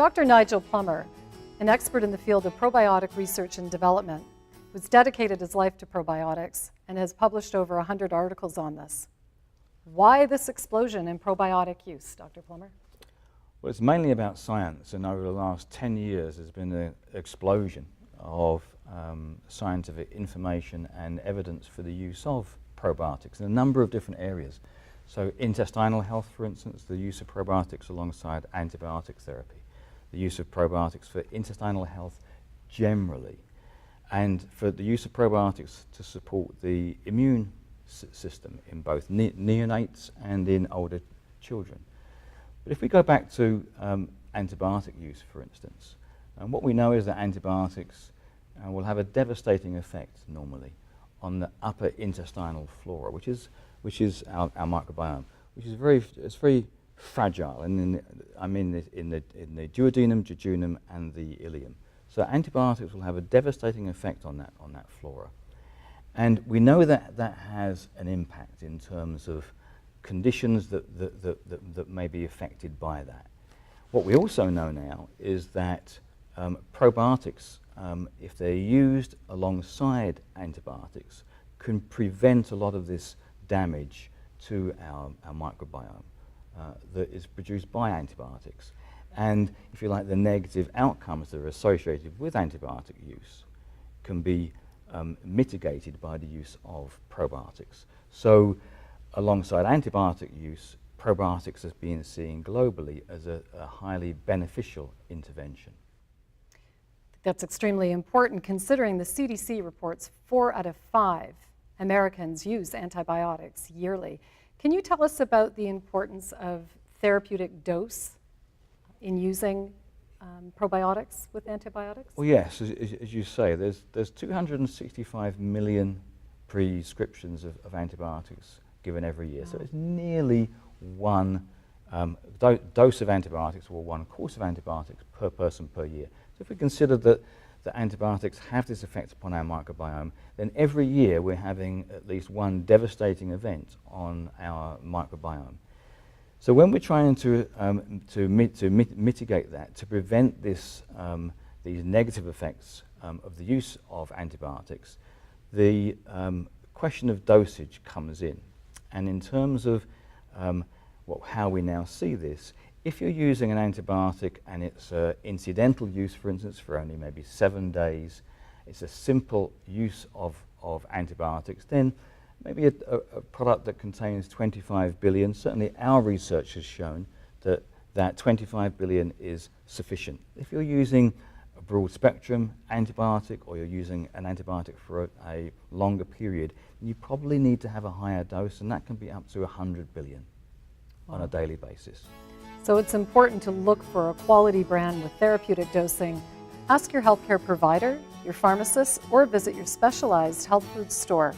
Dr. Nigel Plummer, an expert in the field of probiotic research and development, who's dedicated his life to probiotics and has published over 100 articles on this. Why this explosion in probiotic use, Dr. Plummer? Well, it's mainly about science, and over the last 10 years there's been an explosion of scientific information and evidence for the use of probiotics in a number of different areas. So intestinal health, for instance, the use of probiotics alongside antibiotic therapy, the use of probiotics for intestinal health generally, and for the use of probiotics to support the immune system in both neonates and in older children. But if we go back to antibiotic use, for instance, what we know is that antibiotics will have a devastating effect normally on the upper intestinal flora, which is our microbiome, which is very fragile, and in the duodenum, jejunum, and the ileum. So antibiotics will have a devastating effect on that flora, and we know that that has an impact in terms of conditions that may be affected by that. What we also know now is that probiotics, if they're used alongside antibiotics, can prevent a lot of this damage to our microbiome that is produced by antibiotics. And if you like, the negative outcomes that are associated with antibiotic use can be mitigated by the use of probiotics. So alongside antibiotic use, probiotics has been seen globally as a highly beneficial intervention. That's extremely important considering the CDC reports 4 out of 5 Americans use antibiotics yearly. Can you tell us about the importance of therapeutic dose in using probiotics with antibiotics? Well, yes, as you say, there's 265 million prescriptions of antibiotics given every year. So it's nearly one dose of antibiotics or one course of antibiotics per person per year. So if we consider that antibiotics have this effect upon our microbiome, then every year we're having at least one devastating event on our microbiome. So when we're trying to mitigate that, to prevent this, these negative effects of the use of antibiotics, the question of dosage comes in. And in terms of how we now see this, if you're using an antibiotic and it's incidental use, for instance, for only maybe 7 days, it's a simple use of antibiotics, then maybe a product that contains 25 billion, certainly our research has shown that 25 billion is sufficient. If you're using a broad spectrum antibiotic or you're using an antibiotic for a longer period, you probably need to have a higher dose, and that can be up to 100 billion on a daily basis. So it's important to look for a quality brand with therapeutic dosing. Ask your healthcare provider, your pharmacist, or visit your specialized health food store.